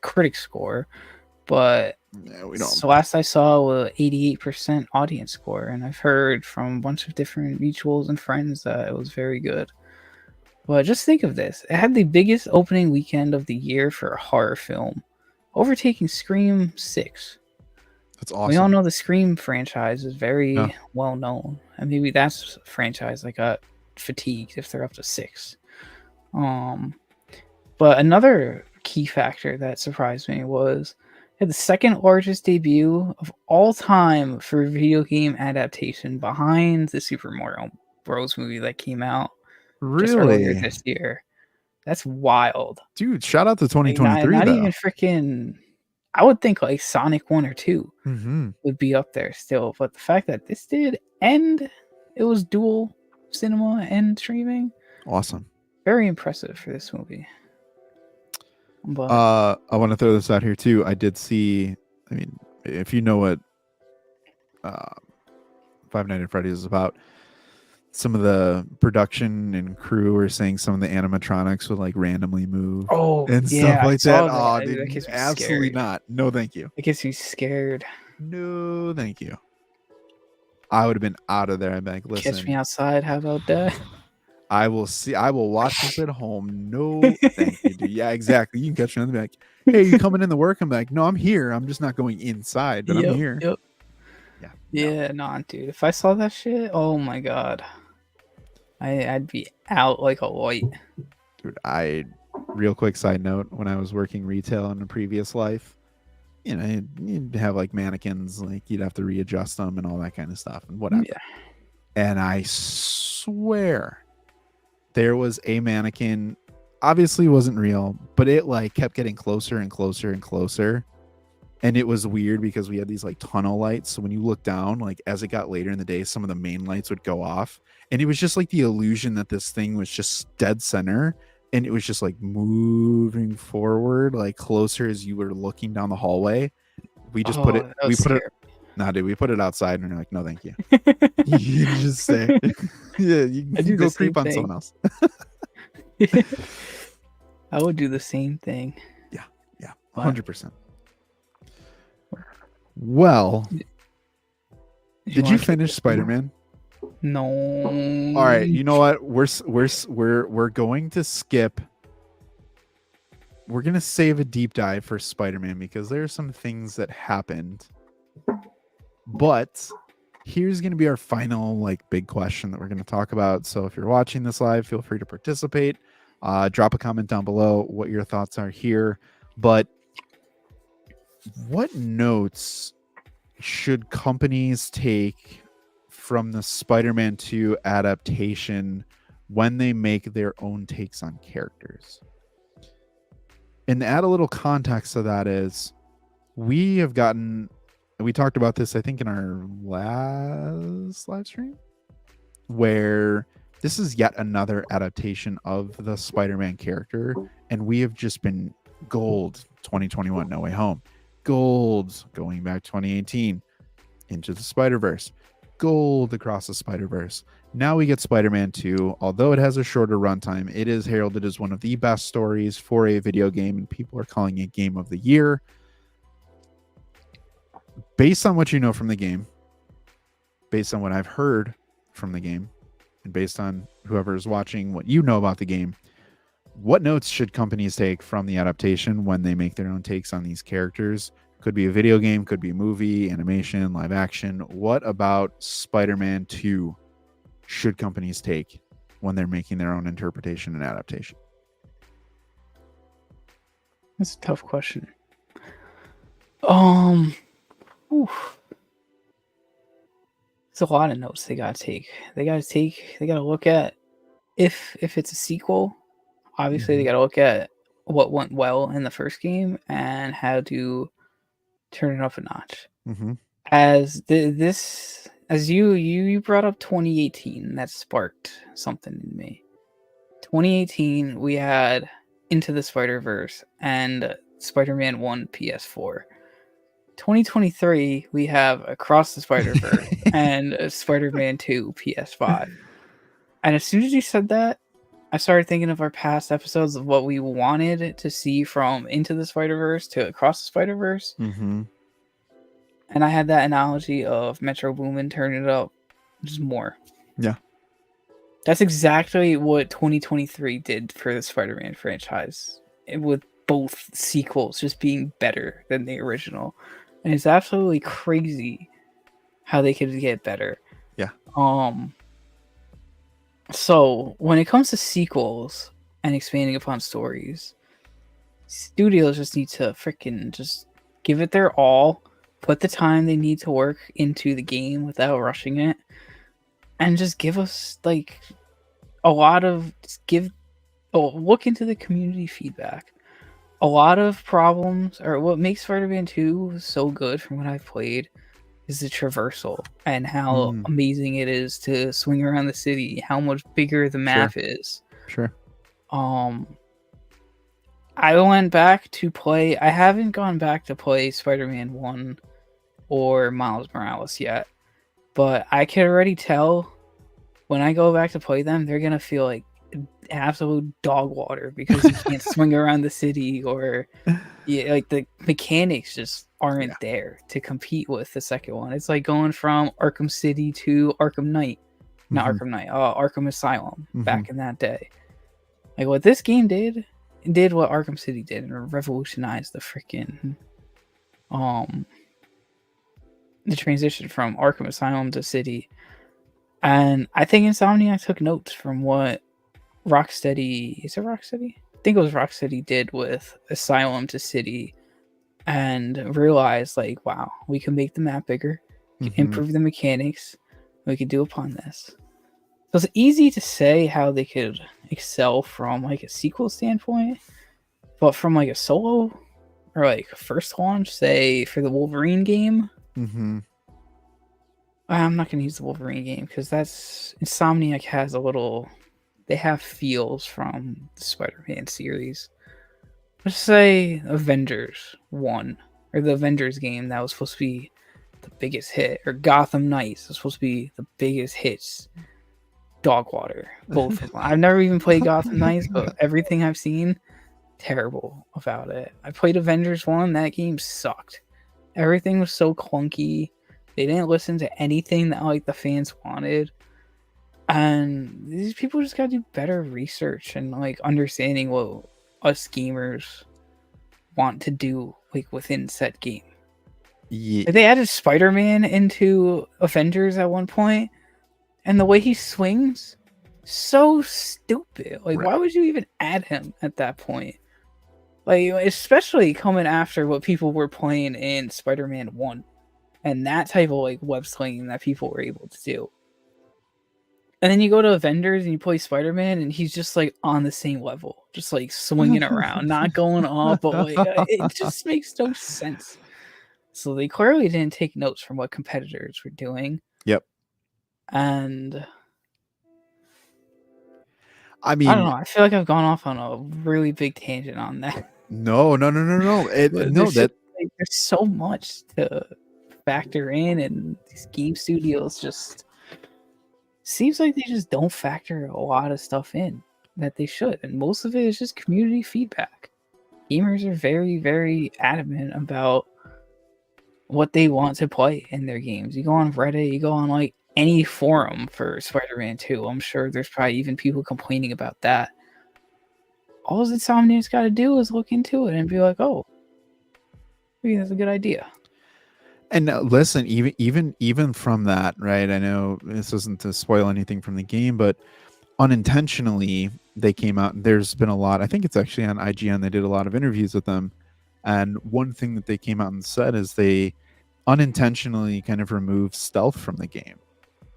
Speaker 2: critic score. But so last I saw was 88% audience score, and I've heard from a bunch of different mutuals and friends that it was very good. But just think of this. It had the biggest opening weekend of the year for a horror film, overtaking Scream 6.
Speaker 1: That's awesome.
Speaker 2: We all know the Scream franchise is very well known. And maybe that's a franchise that got fatigued if they're up to 6. But another key factor that surprised me was it had the second largest debut of all time for a video game adaptation behind the Super Mario Bros. Movie that came out just earlier this year. That's wild.
Speaker 1: Dude, shout out to 2023.
Speaker 2: Not even freaking, I would think like Sonic 1 or 2 would be up there still. But the fact that this did, and it was dual cinema and streaming.
Speaker 1: Awesome.
Speaker 2: Very impressive for this movie. But
Speaker 1: I want to throw this out here too. I did see, I mean, if you know what Five Nights at Freddy's is about, some of the production and crew were saying some of the animatronics would like randomly move and stuff like that. Oh, dude, absolutely not. No, thank you.
Speaker 2: It gets me scared.
Speaker 1: No, thank you. I would have been out of there. I'd be like, listen.
Speaker 2: Catch me outside. How about that?
Speaker 1: I will watch this at home. No, thank you, dude. Yeah, exactly. You can catch me and be like, hey, you coming in the work? I'm like, no, I'm here. I'm just not going inside, but I'm here.
Speaker 2: Yep. Yeah, nah, dude. If I saw that shit, oh my god. I'd be out like a light.
Speaker 1: Dude, real quick side note, when I was working retail in a previous life, you know, you'd have like mannequins, like you'd have to readjust them and all that kind of stuff and whatever. Yeah. And I swear there was a mannequin, obviously wasn't real, but it like kept getting closer and closer and closer. And it was weird because we had these like tunnel lights. So when you look down, like as it got later in the day, some of the main lights would go off. And it was just like the illusion that this thing was just dead center. And it was just like moving forward, like closer as you were looking down the hallway. We just put it outside and you're like, no, thank you. You can just say, yeah, you can go creep on someone else.
Speaker 2: I would do the same thing.
Speaker 1: Yeah, 100%. Well, did you finish Spider-Man?
Speaker 2: No.
Speaker 1: All right, you know what? We're going to skip. We're going to save a deep dive for Spider-Man because there are some things that happened. But here's going to be our final like big question that we're going to talk about. So if you're watching this live, feel free to participate. Drop a comment down below what your thoughts are here. But what notes should companies take from the Spider-Man 2 adaptation when they make their own takes on characters? And to add a little context to that is, we talked about this, I think, in our last live stream, where this is yet another adaptation of the Spider-Man character, and we have just been gold 2021 No Way Home, gold going back 2018 Into the Spider-Verse, gold Across the Spider-Verse. Now we get Spider-Man 2. Although it has a shorter runtime, it is heralded as one of the best stories for a video game, and people are calling it Game of the Year. Based on what you know from the game, based on what I've heard from the game, and based on whoever is watching what you know about the game, what notes should companies take from the adaptation when they make their own takes on these characters? Could be a video game, could be a movie, animation, live action. What about Spider-Man 2 should companies take when they're making their own interpretation and adaptation?
Speaker 2: That's a tough question. Oof. There's a lot of notes they gotta take. They gotta look at if it's a sequel. Obviously, they
Speaker 1: Mhm.
Speaker 2: gotta look at what went well in the first game and how to turn it up a notch.
Speaker 1: Mm-hmm.
Speaker 2: As you brought up 2018, that sparked something in me. 2018, we had Into the Spider-Verse and Spider-Man 1 PS4. 2023, we have Across the Spider-Verse and Spider-Man 2 PS5. And as soon as you said that, I started thinking of our past episodes of what we wanted to see from Into the Spider-Verse to Across the Spider-Verse.
Speaker 1: Mm-hmm.
Speaker 2: And I had that analogy of Metro Boomin turning it up just more.
Speaker 1: Yeah.
Speaker 2: That's exactly what 2023 did for the Spider-Man franchise, with both sequels just being better than the original. And it's absolutely crazy how they could get better.
Speaker 1: Yeah.
Speaker 2: So when it comes to sequels and expanding upon stories, studios just need to freaking just give it their all, put the time they need to work into the game without rushing it, and just give us like look into the community feedback. A lot of problems, or what makes Spider-Man 2 so good from what I've played, is the traversal and how amazing it is to swing around the city, how much bigger the map is.
Speaker 1: Sure.
Speaker 2: I went back to play. I haven't gone back to play Spider-Man 1 or Miles Morales yet, but I can already tell when I go back to play them, they're gonna feel like absolute dog water because you can't swing around the city, or like the mechanics just aren't there to compete with the second one. It's like going from Arkham City to Arkham Knight, not Arkham Knight, Arkham Asylum back in that day. Like what this game did what Arkham City did and revolutionized the freaking the transition from Arkham Asylum to City. And I think Insomniac took notes from what Rocksteady, is it Rocksteady? I think it was Rocksteady did with Asylum to City, and realized like, wow, we can make the map bigger, we can improve the mechanics, we can do upon this. So it's easy to say how they could excel from like a sequel standpoint, but from like a solo or like a first launch, say for the Wolverine game, I'm not gonna use the Wolverine game because that's Insomniac has they have feels from the Spider-Man series. Let's say Avengers 1 or the Avengers game that was supposed to be the biggest hit, or Gotham Knights was supposed to be the biggest hits. Dog water. Both. I've never even played Gotham Knights, but everything I've seen, terrible about it. I played Avengers 1, that game sucked. Everything was so clunky. They didn't listen to anything that like the fans wanted. And these people just gotta do better research and like understanding what us gamers want to do like within said game.
Speaker 1: Yeah.
Speaker 2: They added Spider-Man into Avengers at one point, and the way he swings, so stupid. Like, why would you even add him at that point? Like, especially coming after what people were playing in Spider-Man 1 and that type of like web slinging that people were able to do. And then you go to Avengers and you play Spider-Man and he's just like on the same level, just like swinging around, not going up, but like it just makes no sense. So they clearly didn't take notes from what competitors were doing.
Speaker 1: Yep.
Speaker 2: And
Speaker 1: I mean,
Speaker 2: I don't know. I feel like I've gone off on a really big tangent on that.
Speaker 1: No.
Speaker 2: There's so much to factor in, and these game studios just seems like they just don't factor a lot of stuff in that they should, and most of it is just community feedback. Gamers are very, very adamant about what they want to play in their games. You go on Reddit, you go on like any forum for Spider-Man 2. I'm sure there's probably even people complaining about that. all Insomniac's got to do is look into it and be like, oh, maybe that's a good idea.
Speaker 1: And listen, even from that, right? I know this isn't to spoil anything from the game, but unintentionally they came out, and there's been a lot. I think it's actually on IGN. They did a lot of interviews with them, and one thing that they came out and said is they unintentionally kind of removed stealth from the game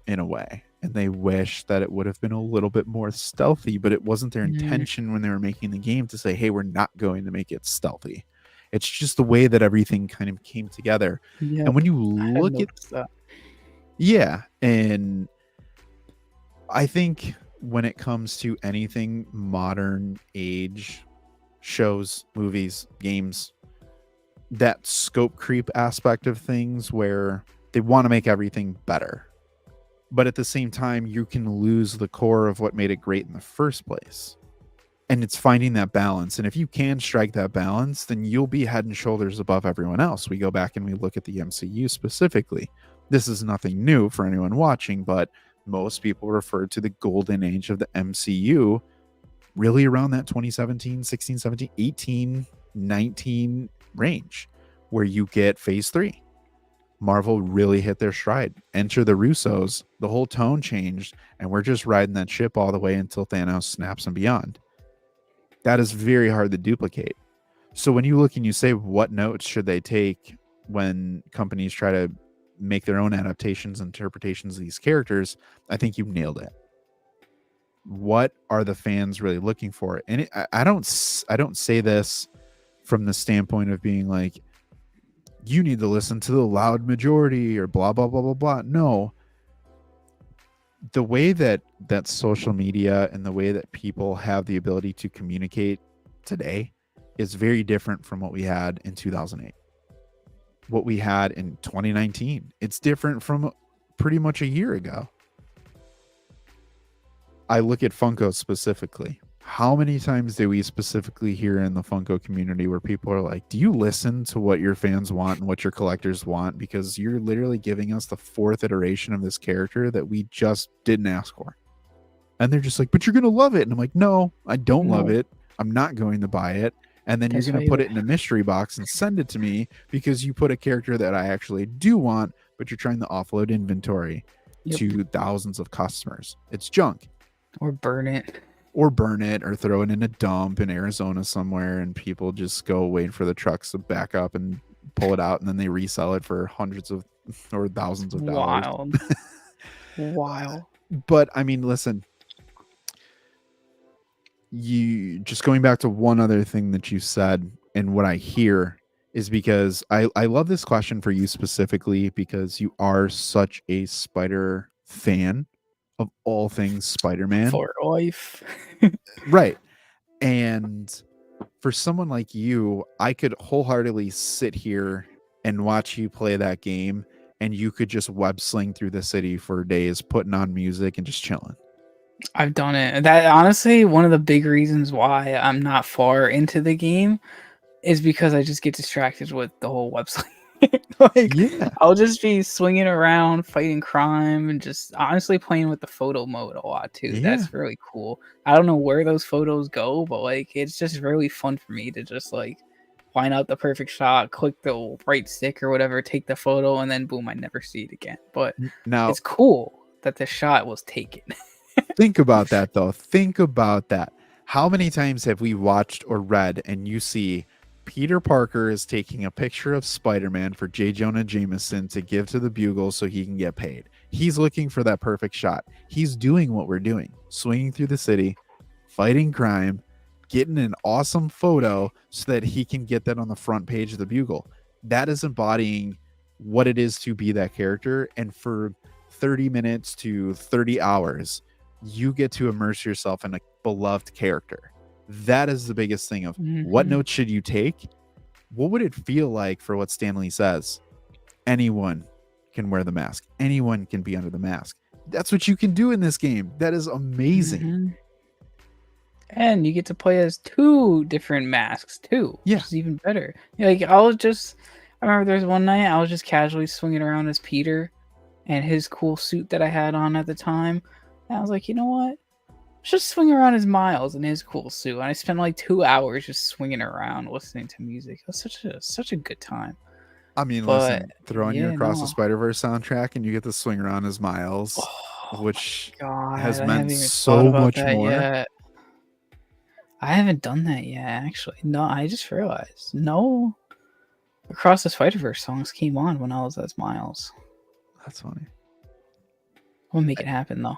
Speaker 1: in a way, and they wish that it would have been a little bit more stealthy, but it wasn't their intention when they were making the game to say, hey, we're not going to make it stealthy. It's just the way that everything kind of came together.
Speaker 2: Yeah,
Speaker 1: And when you look at
Speaker 2: that.
Speaker 1: Yeah, and I think when it comes to anything modern age shows, movies, games, that scope creep aspect of things where they want to make everything better, but at the same time you can lose the core of what made it great in the first place. And it's finding that balance. And if you can strike that balance, then you'll be head and shoulders above everyone else. We go back and we look at the MCU specifically. This is nothing new for anyone watching, but most people refer to the golden age of the MCU really around that 2017, 16, 17, 18, 19 range, where you get phase 3. Marvel really hit their stride. Enter the Russos, the whole tone changed, and we're just riding that ship all the way until Thanos snaps and beyond. That is very hard to duplicate. So when you look and you say, what notes should they take when companies try to make their own adaptations, interpretations of these characters, I think you nailed it. What are the fans really looking for? And I don't say this from the standpoint of being like, you need to listen to the loud majority or blah, blah, blah, blah, blah. No. The way that social media and the way that people have the ability to communicate today is very different from what we had in 2008. What we had in 2019. It's different from pretty much a year ago. I look at Funko specifically. How many times do we specifically hear in the Funko community where people are like, do you listen to what your fans want and what your collectors want? Because you're literally giving us the 4th iteration of this character that we just didn't ask for. And they're just like, but you're going to love it. And I'm like, no, I don't love it. I'm not going to buy it. And then you're going to put it in a mystery box and send it to me because you put a character that I actually do want, but you're trying to offload inventory to thousands of customers. It's junk.
Speaker 2: Or burn it.
Speaker 1: Or throw it in a dump in Arizona somewhere, and people just go wait for the trucks to back up and pull it out, and then they resell it for hundreds of or thousands of dollars.
Speaker 2: Wild.
Speaker 1: But I mean, listen, you just going back to one other thing that you said, and what I hear is because I love this question for you specifically because you are such a Spider fan. Of all things Spider-Man.
Speaker 2: For life.
Speaker 1: Right. And for someone like you, I could wholeheartedly sit here and watch you play that game, and you could just web sling through the city for days, putting on music and just chilling.
Speaker 2: I've done it. That honestly, one of the big reasons why I'm not far into the game is because I just get distracted with the whole website. I'll just be swinging around, fighting crime, and just honestly playing with the photo mode a lot too. That's really cool. I don't know where those photos go, but it's just really fun for me to just find out the perfect shot, click the right stick or whatever, take the photo, and then boom, I never see it again. But now it's cool that the shot was taken.
Speaker 1: Think about that though. Think about that. How many times have we watched or read and you see Peter Parker is taking a picture of Spider-Man for J. Jonah Jameson to give to the Bugle so he can get paid. He's looking for that perfect shot. He's doing what we're doing, swinging through the city, fighting crime, getting an awesome photo so that he can get that on the front page of the Bugle. That is embodying what it is to be that character. And for 30 minutes to 30 hours, you get to immerse yourself in a beloved character. That is the biggest thing of what notes should you take? What would it feel like for what Stan Lee says? Anyone can wear the mask. Anyone can be under the mask. That's what you can do in this game. That is amazing.
Speaker 2: And you get to play as 2 different masks too.
Speaker 1: Yeah.
Speaker 2: Which is even better. I remember there's one night I was just casually swinging around as Peter and his cool suit that I had on at the time. And I was like, you know what? just swing around as Miles in his cool suit. And I spent like 2 hours just swinging around listening to music. It was such a good time.
Speaker 1: I mean,
Speaker 2: But
Speaker 1: listen, throw on your
Speaker 2: yeah,
Speaker 1: Across the
Speaker 2: no.
Speaker 1: Spider-Verse soundtrack and you get to swing around as Miles,
Speaker 2: Oh
Speaker 1: which
Speaker 2: my god,
Speaker 1: has
Speaker 2: I
Speaker 1: meant
Speaker 2: haven't even thought
Speaker 1: so
Speaker 2: about
Speaker 1: much
Speaker 2: that
Speaker 1: more.
Speaker 2: yet. I haven't done that yet, actually. No, I just realized. No Across the Spider-Verse songs came on when I was as Miles.
Speaker 1: That's funny.
Speaker 2: I'm gonna make it happen though.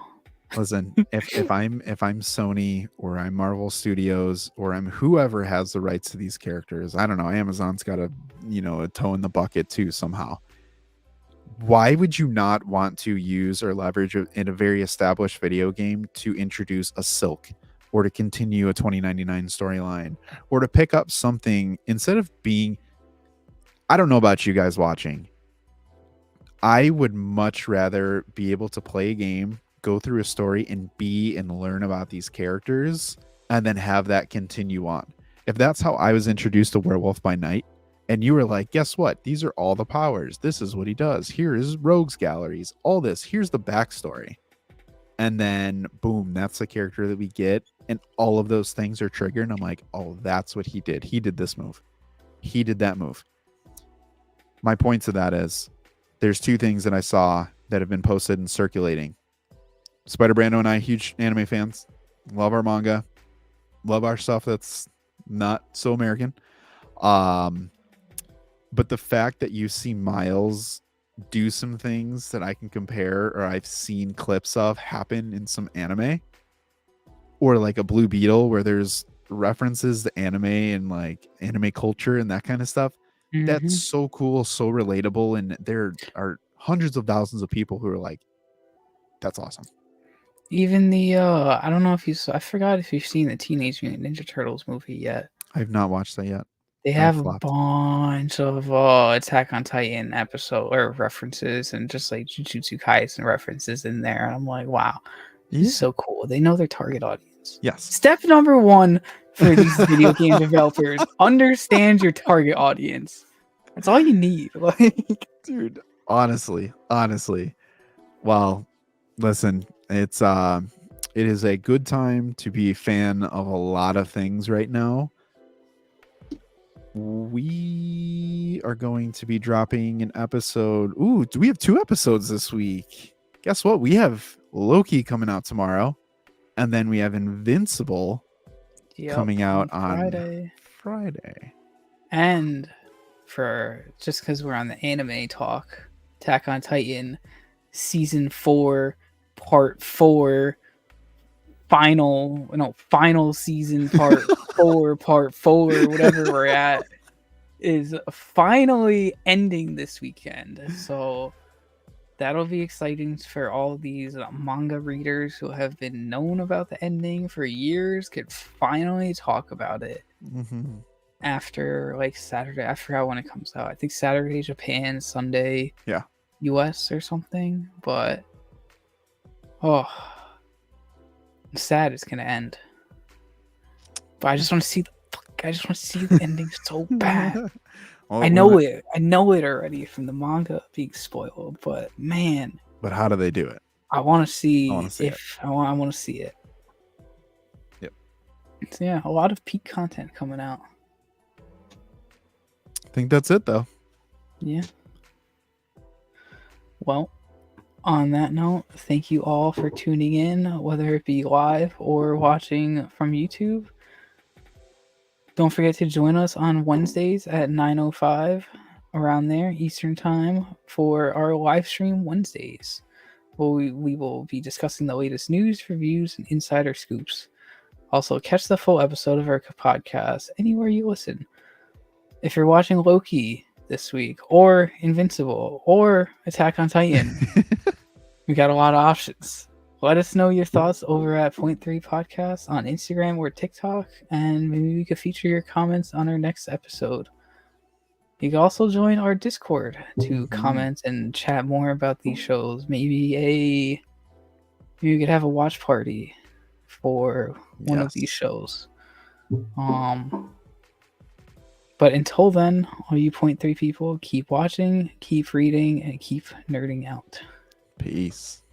Speaker 1: Listen, if I'm Sony or I'm Marvel Studios or I'm whoever has the rights to these characters, I don't know, Amazon's got a toe in the bucket too somehow. Why would you not want to use or leverage in a very established video game to introduce a Silk or to continue a 2099 storyline or to pick up something instead of being, I don't know about you guys watching. I would much rather be able to play a game, go through a story and learn about these characters and then have that continue on. If that's how I was introduced to Werewolf by Night and you were like, guess what? These are all the powers. This is what he does. Here is rogues galleries, all this. Here's the backstory. And then boom, that's the character that we get. And all of those things are triggered. And I'm like, oh, that's what he did. He did this move. He did that move. My point to that is there's two things that I saw that have been posted and circulating. Spider Brando and I, huge anime fans, love our manga, love our stuff that's not so American. But the fact that you see Miles do some things that I can compare or I've seen clips of happen in some anime, or like a Blue Beetle where there's references to anime and like anime culture and that kind of stuff. That's so cool, so relatable, and there are hundreds of thousands of people who are like, that's awesome.
Speaker 2: Even the I don't know if you saw, I forgot if you've seen the Teenage Mutant Ninja Turtles movie yet.
Speaker 1: I've not watched that yet.
Speaker 2: They have a bunch of Attack on Titan episode or references and just like Jujutsu Kaisen references in there. And I'm like, wow, this is so cool. They know their target audience.
Speaker 1: Yes.
Speaker 2: Step number one for these video game developers: understand your target audience. That's all you need. Like,
Speaker 1: dude, honestly. Well, listen, it is a good time to be a fan of a lot of things right now. We are going to be dropping an episode. Ooh, do we have 2 episodes this week? Guess what? We have Loki coming out tomorrow, and then we have Invincible coming out on Friday.
Speaker 2: And for just because we're on the anime talk, Attack on Titan season 4, part 4, final season part 4, part 4, whatever we're at, is finally ending this weekend. So that'll be exciting for all these manga readers who have been known about the ending for years, could finally talk about it after like Saturday. I forgot when it comes out. I think Saturday Japan, Sunday US or something. But I'm sad it's gonna end. But I just want to see the ending so bad. Well, I know it already from the manga being spoiled, but man.
Speaker 1: But how do they do it?
Speaker 2: I want to see I want to see it.
Speaker 1: Yep.
Speaker 2: So yeah, a lot of peak content coming out.
Speaker 1: I think that's it though.
Speaker 2: Yeah. Well, on that note, thank you all for tuning in, whether it be live or watching from YouTube. Don't forget to join us on Wednesdays at 9:05 around there Eastern time for our live stream Wednesdays. We will be discussing the latest news, reviews, and insider scoops. Also, catch the full episode of our podcast anywhere you listen. If you're watching Loki this week, or Invincible, or Attack on Titan, we got a lot of options. Let us know your thoughts over at Point 3 Podcast on Instagram or TikTok, and maybe we could feature your comments on our next episode. You can also join our Discord to comment and chat more about these shows. Maybe you could have a watch party for one of these shows. But until then, all you Point 3 people, keep watching, keep reading, and keep nerding out.
Speaker 1: Peace.